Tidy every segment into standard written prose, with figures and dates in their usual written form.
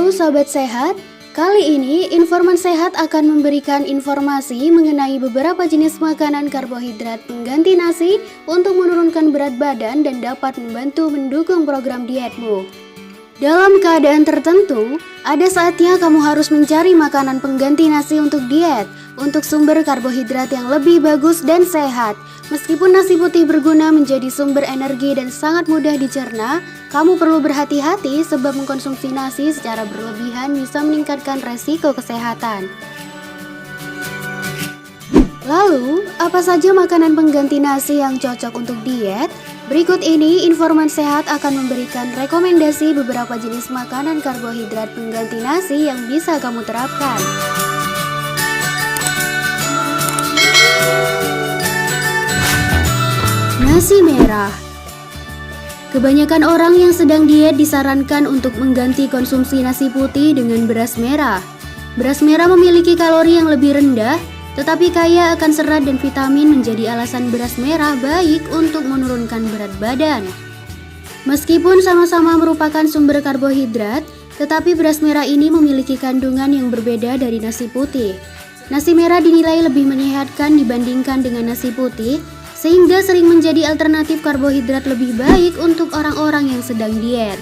Halo Sobat Sehat, kali ini Informan Sehat akan memberikan informasi mengenai beberapa jenis makanan karbohidrat pengganti nasi untuk menurunkan berat badan dan dapat membantu mendukung program dietmu. Dalam keadaan tertentu, ada saatnya kamu harus mencari makanan pengganti nasi untuk diet, untuk sumber karbohidrat yang lebih bagus dan sehat. Meskipun nasi putih berguna menjadi sumber energi dan sangat mudah dicerna, kamu perlu berhati-hati sebab mengkonsumsi nasi secara berlebihan bisa meningkatkan resiko kesehatan. Lalu, apa saja makanan pengganti nasi yang cocok untuk diet? Berikut ini Informan Sehat akan memberikan rekomendasi beberapa jenis makanan karbohidrat pengganti nasi yang bisa kamu terapkan. Nasi merah. Kebanyakan orang yang sedang diet disarankan untuk mengganti konsumsi nasi putih dengan beras merah. Beras merah memiliki kalori yang lebih rendah, tetapi kaya akan serat dan vitamin menjadi alasan beras merah baik untuk menurunkan berat badan. Meskipun sama-sama merupakan sumber karbohidrat, tetapi beras merah ini memiliki kandungan yang berbeda dari nasi putih. Nasi merah dinilai lebih menyehatkan dibandingkan dengan nasi putih, sehingga sering menjadi alternatif karbohidrat lebih baik untuk orang-orang yang sedang diet.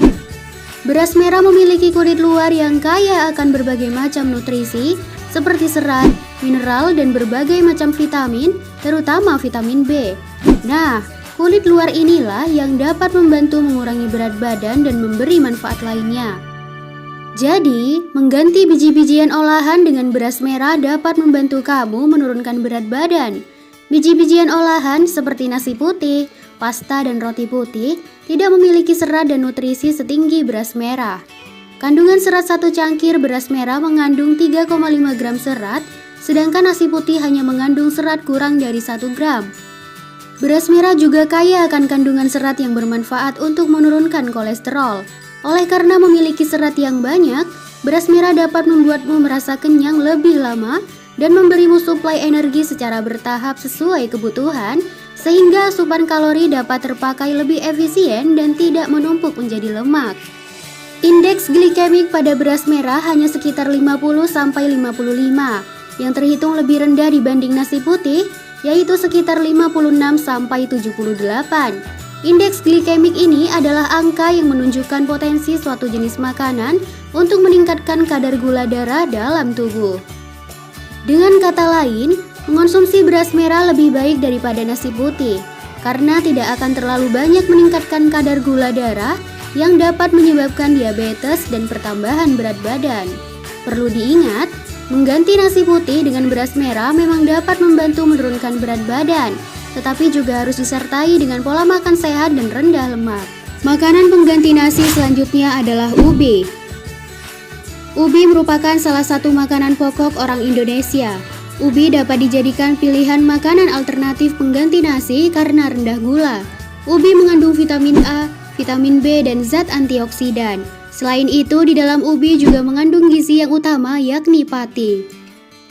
Beras merah memiliki kulit luar yang kaya akan berbagai macam nutrisi, seperti serat, mineral, dan berbagai macam vitamin, terutama vitamin B. Nah, kulit luar inilah yang dapat membantu mengurangi berat badan dan memberi manfaat lainnya. Jadi, mengganti biji-bijian olahan dengan beras merah dapat membantu kamu menurunkan berat badan. Biji-bijian olahan seperti nasi putih, pasta, dan roti putih tidak memiliki serat dan nutrisi setinggi beras merah. Kandungan serat satu cangkir beras merah mengandung 3,5 gram serat, sedangkan nasi putih hanya mengandung serat kurang dari 1 gram. Beras merah juga kaya akan kandungan serat yang bermanfaat untuk menurunkan kolesterol. Oleh karena memiliki serat yang banyak, beras merah dapat membuatmu merasa kenyang lebih lama dan memberimu suplai energi secara bertahap sesuai kebutuhan, sehingga asupan kalori dapat terpakai lebih efisien dan tidak menumpuk menjadi lemak. Indeks glikemik pada beras merah hanya sekitar 50-55, yang terhitung lebih rendah dibanding nasi putih, yaitu sekitar 56-78. Indeks glikemik ini adalah angka yang menunjukkan potensi suatu jenis makanan untuk meningkatkan kadar gula darah dalam tubuh. Dengan kata lain, mengonsumsi beras merah lebih baik daripada nasi putih, karena tidak akan terlalu banyak meningkatkan kadar gula darah yang dapat menyebabkan diabetes dan pertambahan berat badan. Perlu diingat, mengganti nasi putih dengan beras merah memang dapat membantu menurunkan berat badan, tetapi juga harus disertai dengan pola makan sehat dan rendah lemak. Makanan pengganti nasi selanjutnya adalah ubi. Ubi merupakan salah satu makanan pokok orang Indonesia. Ubi dapat dijadikan pilihan makanan alternatif pengganti nasi karena rendah gula. Ubi mengandung vitamin A, vitamin B, dan zat antioksidan. Selain itu, di dalam ubi juga mengandung gizi yang utama, yakni pati.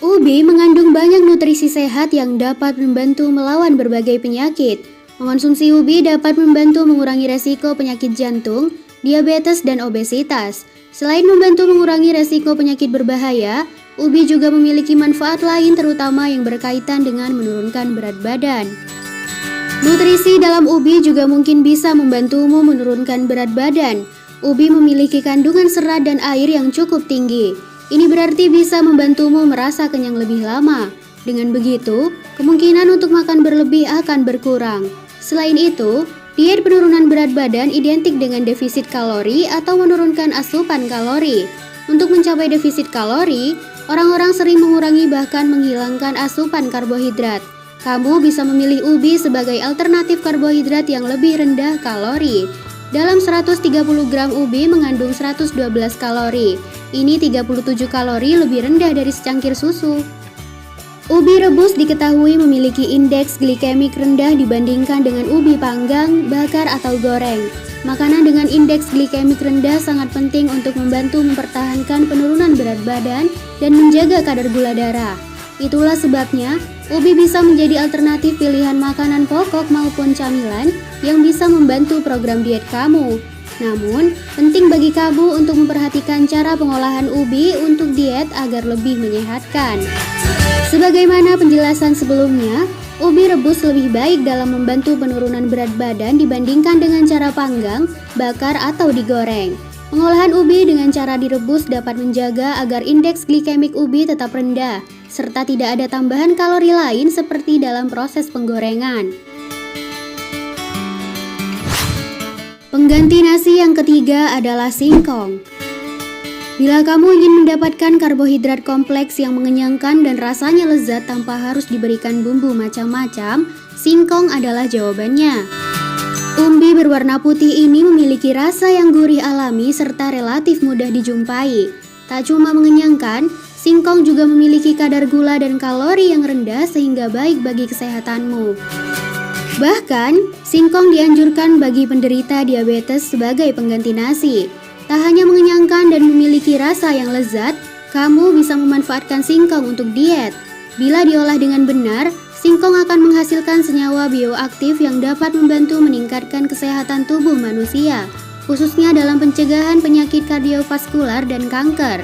Ubi mengandung banyak nutrisi sehat yang dapat membantu melawan berbagai penyakit. Mengonsumsi ubi dapat membantu mengurangi resiko penyakit jantung, diabetes, dan obesitas. Selain membantu mengurangi resiko penyakit berbahaya, ubi juga memiliki manfaat lain terutama yang berkaitan dengan menurunkan berat badan. Nutrisi dalam ubi juga mungkin bisa membantumu menurunkan berat badan. Ubi memiliki kandungan serat dan air yang cukup tinggi. Ini berarti bisa membantumu merasa kenyang lebih lama. Dengan begitu, kemungkinan untuk makan berlebih akan berkurang. Selain itu, diet penurunan berat badan identik dengan defisit kalori atau menurunkan asupan kalori. Untuk mencapai defisit kalori, orang-orang sering mengurangi bahkan menghilangkan asupan karbohidrat. Kamu bisa memilih ubi sebagai alternatif karbohidrat yang lebih rendah kalori. Dalam 130 gram ubi mengandung 112 kalori. Ini 37 kalori lebih rendah dari secangkir susu. Ubi rebus diketahui memiliki indeks glikemik rendah dibandingkan dengan ubi panggang, bakar, atau goreng. Makanan dengan indeks glikemik rendah sangat penting untuk membantu mempertahankan penurunan berat badan dan menjaga kadar gula darah. Itulah sebabnya, ubi bisa menjadi alternatif pilihan makanan pokok maupun camilan yang bisa membantu program diet kamu. Namun, penting bagi kamu untuk memperhatikan cara pengolahan ubi untuk diet agar lebih menyehatkan. Sebagaimana penjelasan sebelumnya, ubi rebus lebih baik dalam membantu penurunan berat badan dibandingkan dengan cara panggang, bakar, atau digoreng. Pengolahan ubi dengan cara direbus dapat menjaga agar indeks glikemik ubi tetap rendah, serta tidak ada tambahan kalori lain seperti dalam proses penggorengan. Pengganti nasi yang ketiga adalah singkong. Bila kamu ingin mendapatkan karbohidrat kompleks yang mengenyangkan dan rasanya lezat tanpa harus diberikan bumbu macam-macam, singkong adalah jawabannya. Umbi berwarna putih ini memiliki rasa yang gurih alami serta relatif mudah dijumpai. Tak cuma mengenyangkan, singkong juga memiliki kadar gula dan kalori yang rendah sehingga baik bagi kesehatanmu. Bahkan, singkong dianjurkan bagi penderita diabetes sebagai pengganti nasi. Tak hanya mengenyangkan dan memiliki rasa yang lezat, kamu bisa memanfaatkan singkong untuk diet. Bila diolah dengan benar, singkong akan menghasilkan senyawa bioaktif yang dapat membantu meningkatkan kesehatan tubuh manusia, khususnya dalam pencegahan penyakit kardiovaskular dan kanker.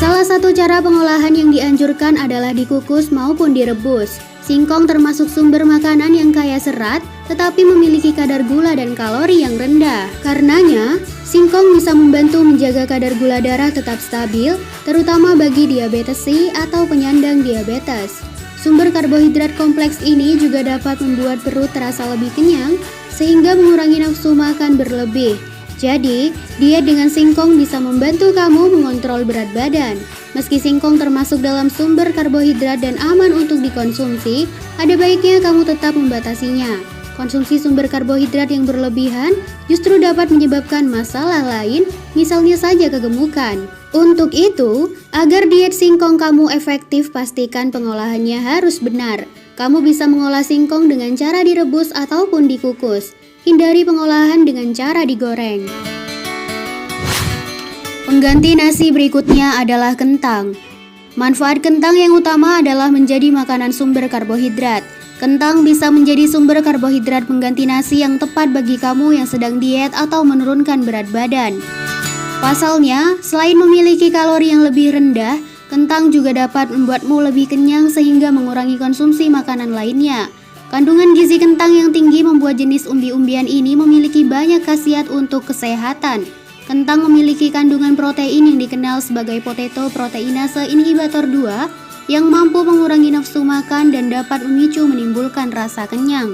Salah satu cara pengolahan yang dianjurkan adalah dikukus maupun direbus. Singkong termasuk sumber makanan yang kaya serat, tetapi memiliki kadar gula dan kalori yang rendah. Karenanya, singkong bisa membantu menjaga kadar gula darah tetap stabil, terutama bagi diabetes C atau penyandang diabetes. Sumber karbohidrat kompleks ini juga dapat membuat perut terasa lebih kenyang, sehingga mengurangi nafsu makan berlebih. Jadi, diet dengan singkong bisa membantu kamu mengontrol berat badan. Meski singkong termasuk dalam sumber karbohidrat dan aman untuk dikonsumsi, ada baiknya kamu tetap membatasinya. Konsumsi sumber karbohidrat yang berlebihan justru dapat menyebabkan masalah lain, misalnya saja kegemukan. Untuk itu, agar diet singkong kamu efektif, pastikan pengolahannya harus benar. Kamu bisa mengolah singkong dengan cara direbus ataupun dikukus. Hindari pengolahan dengan cara digoreng. Pengganti nasi berikutnya adalah kentang. Manfaat kentang yang utama adalah menjadi makanan sumber karbohidrat. Kentang bisa menjadi sumber karbohidrat pengganti nasi yang tepat bagi kamu yang sedang diet atau menurunkan berat badan. Pasalnya, selain memiliki kalori yang lebih rendah, kentang juga dapat membuatmu lebih kenyang sehingga mengurangi konsumsi makanan lainnya. Kandungan gizi kentang yang tinggi membuat jenis umbi-umbian ini memiliki banyak khasiat untuk kesehatan. Kentang memiliki kandungan protein yang dikenal sebagai potato proteinase inhibitor 2 yang mampu mengurangi nafsu makan dan dapat menimbulkan rasa kenyang.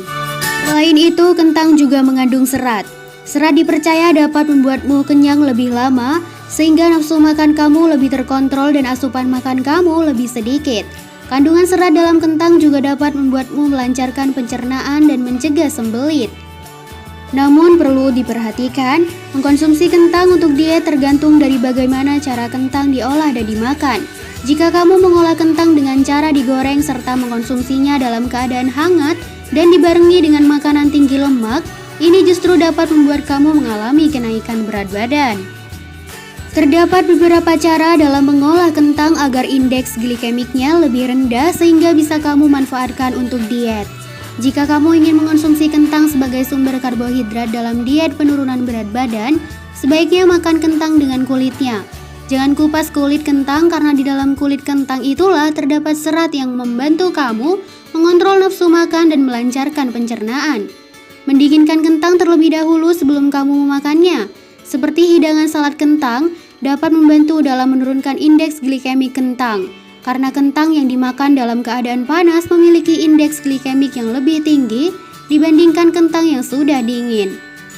Selain itu, kentang juga mengandung serat. Serat dipercaya dapat membuatmu kenyang lebih lama, sehingga nafsu makan kamu lebih terkontrol dan asupan makan kamu lebih sedikit. Kandungan serat dalam kentang juga dapat membuatmu melancarkan pencernaan dan mencegah sembelit. Namun perlu diperhatikan, mengkonsumsi kentang untuk diet tergantung dari bagaimana cara kentang diolah dan dimakan. Jika kamu mengolah kentang dengan cara digoreng serta mengkonsumsinya dalam keadaan hangat dan dibarengi dengan makanan tinggi lemak, ini justru dapat membuat kamu mengalami kenaikan berat badan. Terdapat beberapa cara dalam mengolah kentang agar indeks glikemiknya lebih rendah sehingga bisa kamu manfaatkan untuk diet. Jika kamu ingin mengonsumsi kentang sebagai sumber karbohidrat dalam diet penurunan berat badan, sebaiknya makan kentang dengan kulitnya. Jangan kupas kulit kentang karena di dalam kulit kentang itulah terdapat serat yang membantu kamu mengontrol nafsu makan dan melancarkan pencernaan. Mendinginkan kentang terlebih dahulu sebelum kamu memakannya. Seperti hidangan salad kentang dapat membantu dalam menurunkan indeks glikemik kentang. Karena kentang yang dimakan dalam keadaan panas memiliki indeks glikemik yang lebih tinggi dibandingkan kentang yang sudah dingin.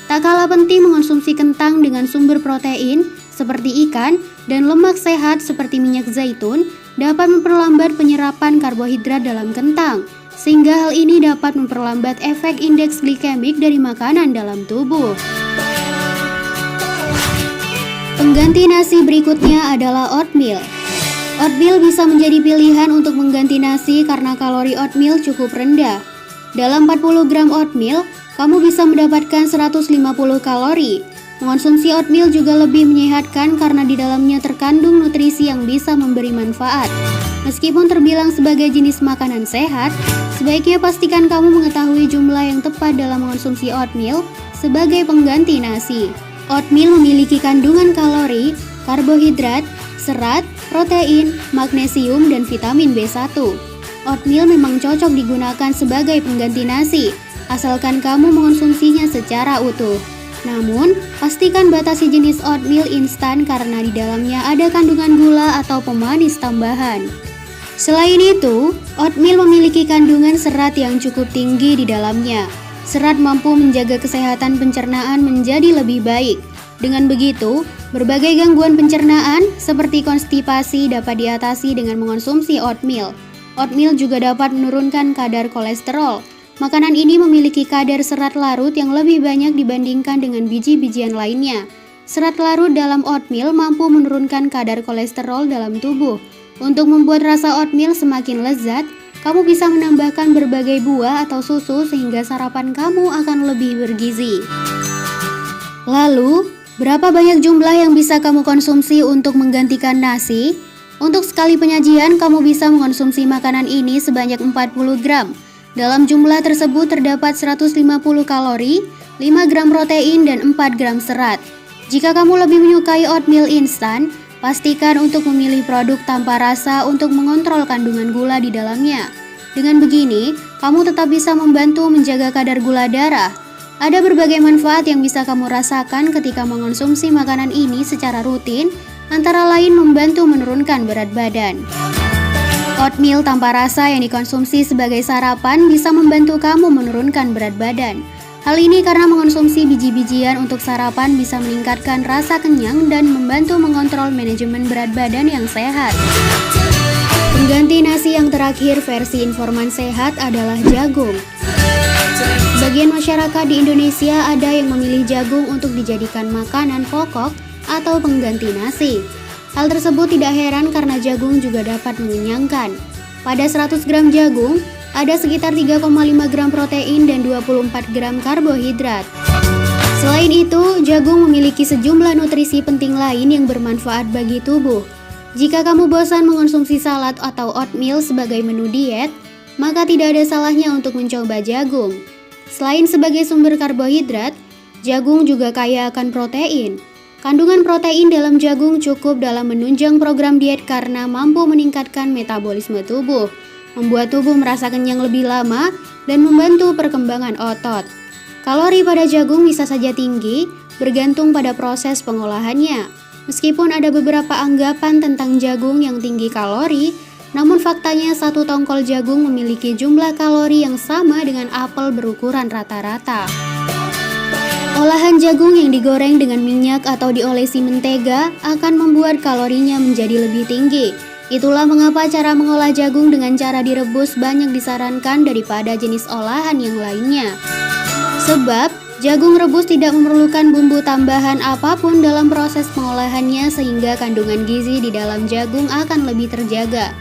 Tak kalah penting mengonsumsi kentang dengan sumber protein seperti ikan dan lemak sehat seperti minyak zaitun dapat memperlambat penyerapan karbohidrat dalam kentang, sehingga hal ini dapat memperlambat efek indeks glikemik dari makanan dalam tubuh. Pengganti nasi berikutnya adalah oatmeal. Oatmeal bisa menjadi pilihan untuk mengganti nasi karena kalori oatmeal cukup rendah. Dalam 40 gram oatmeal, kamu bisa mendapatkan 150 kalori. Mengonsumsi oatmeal juga lebih menyehatkan karena di dalamnya terkandung nutrisi yang bisa memberi manfaat. Meskipun terbilang sebagai jenis makanan sehat, sebaiknya pastikan kamu mengetahui jumlah yang tepat dalam mengonsumsi oatmeal sebagai pengganti nasi. Oatmeal memiliki kandungan kalori, karbohidrat, serat, protein, magnesium, dan vitamin B1. Oatmeal memang cocok digunakan sebagai pengganti nasi, asalkan kamu mengonsumsinya secara utuh. Namun, pastikan batasi jenis oatmeal instan karena di dalamnya ada kandungan gula atau pemanis tambahan. Selain itu, oatmeal memiliki kandungan serat yang cukup tinggi di dalamnya. Serat mampu menjaga kesehatan pencernaan menjadi lebih baik. Dengan begitu, berbagai gangguan pencernaan seperti konstipasi dapat diatasi dengan mengonsumsi oatmeal. Oatmeal juga dapat menurunkan kadar kolesterol. Makanan ini memiliki kadar serat larut yang lebih banyak dibandingkan dengan biji-bijian lainnya. Serat larut dalam oatmeal mampu menurunkan kadar kolesterol dalam tubuh. Untuk membuat rasa oatmeal semakin lezat, kamu bisa menambahkan berbagai buah atau susu sehingga sarapan kamu akan lebih bergizi. Lalu, berapa banyak jumlah yang bisa kamu konsumsi untuk menggantikan nasi? Untuk sekali penyajian, kamu bisa mengonsumsi makanan ini sebanyak 40 gram. Dalam jumlah tersebut terdapat 150 kalori, 5 gram protein, dan 4 gram serat. Jika kamu lebih menyukai oatmeal instan, pastikan untuk memilih produk tanpa rasa untuk mengontrol kandungan gula di dalamnya. Dengan begini, kamu tetap bisa membantu menjaga kadar gula darah. Ada berbagai manfaat yang bisa kamu rasakan ketika mengonsumsi makanan ini secara rutin, antara lain membantu menurunkan berat badan. Oatmeal tanpa rasa yang dikonsumsi sebagai sarapan bisa membantu kamu menurunkan berat badan. Hal ini karena mengonsumsi biji-bijian untuk sarapan bisa meningkatkan rasa kenyang dan membantu mengontrol manajemen berat badan yang sehat. Pengganti nasi yang terakhir versi informan sehat adalah jagung. Sebagian masyarakat di Indonesia ada yang memilih jagung untuk dijadikan makanan pokok atau pengganti nasi. Hal tersebut tidak heran karena jagung juga dapat mengenyangkan. Pada 100 gram jagung, ada sekitar 3,5 gram protein dan 24 gram karbohidrat. Selain itu, jagung memiliki sejumlah nutrisi penting lain yang bermanfaat bagi tubuh. Jika kamu bosan mengonsumsi salad atau oatmeal sebagai menu diet, maka tidak ada salahnya untuk mencoba jagung. Selain sebagai sumber karbohidrat, jagung juga kaya akan protein. Kandungan protein dalam jagung cukup dalam menunjang program diet karena mampu meningkatkan metabolisme tubuh, membuat tubuh merasa kenyang lebih lama, dan membantu perkembangan otot. Kalori pada jagung bisa saja tinggi, bergantung pada proses pengolahannya. Meskipun ada beberapa anggapan tentang jagung yang tinggi kalori, namun faktanya satu tongkol jagung memiliki jumlah kalori yang sama dengan apel berukuran rata-rata. Olahan jagung yang digoreng dengan minyak atau diolesi mentega akan membuat kalorinya menjadi lebih tinggi. Itulah mengapa cara mengolah jagung dengan cara direbus banyak disarankan daripada jenis olahan yang lainnya. Sebab, jagung rebus tidak memerlukan bumbu tambahan apapun dalam proses pengolahannya sehingga kandungan gizi di dalam jagung akan lebih terjaga.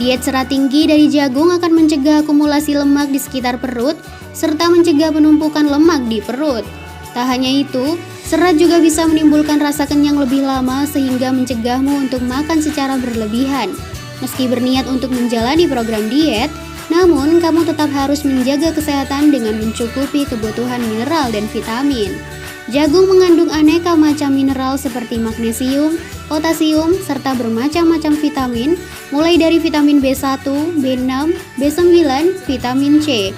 Diet serat tinggi dari jagung akan mencegah akumulasi lemak di sekitar perut, serta mencegah penumpukan lemak di perut. Tak hanya itu, serat juga bisa menimbulkan rasa kenyang lebih lama sehingga mencegahmu untuk makan secara berlebihan. Meski berniat untuk menjalani program diet, namun kamu tetap harus menjaga kesehatan dengan mencukupi kebutuhan mineral dan vitamin. Jagung mengandung aneka macam mineral seperti magnesium, potasium, serta bermacam-macam vitamin, mulai dari vitamin B1, B6, B9, vitamin C.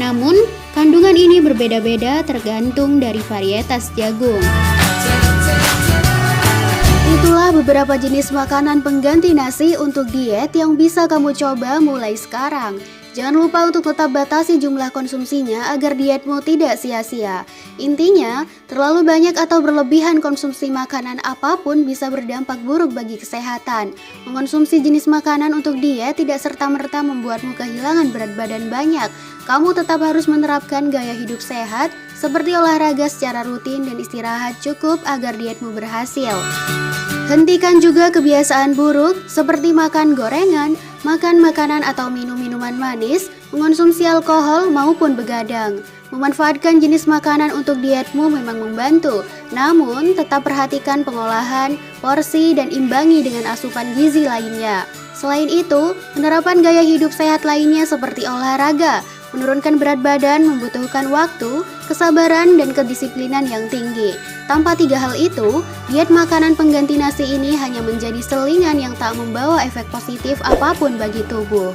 Namun, kandungan ini berbeda-beda tergantung dari varietas jagung. Itulah beberapa jenis makanan pengganti nasi untuk diet yang bisa kamu coba mulai sekarang. Jangan lupa untuk tetap batasi jumlah konsumsinya agar dietmu tidak sia-sia. Intinya, terlalu banyak atau berlebihan konsumsi makanan apapun bisa berdampak buruk bagi kesehatan. Mengonsumsi jenis makanan untuk diet tidak serta-merta membuatmu kehilangan berat badan banyak. Kamu tetap harus menerapkan gaya hidup sehat, seperti olahraga secara rutin dan istirahat cukup agar dietmu berhasil. Hentikan juga kebiasaan buruk seperti makan gorengan, makan makanan atau minum minuman manis, mengonsumsi alkohol maupun begadang. Memanfaatkan jenis makanan untuk dietmu memang membantu, namun tetap perhatikan pengolahan, porsi, dan imbangi dengan asupan gizi lainnya. Selain itu, penerapan gaya hidup sehat lainnya seperti olahraga, Menurunkan berat badan membutuhkan waktu, kesabaran, dan kedisiplinan yang tinggi. Tanpa 3 hal itu, diet makanan pengganti nasi ini hanya menjadi selingan yang tak membawa efek positif apapun bagi tubuh.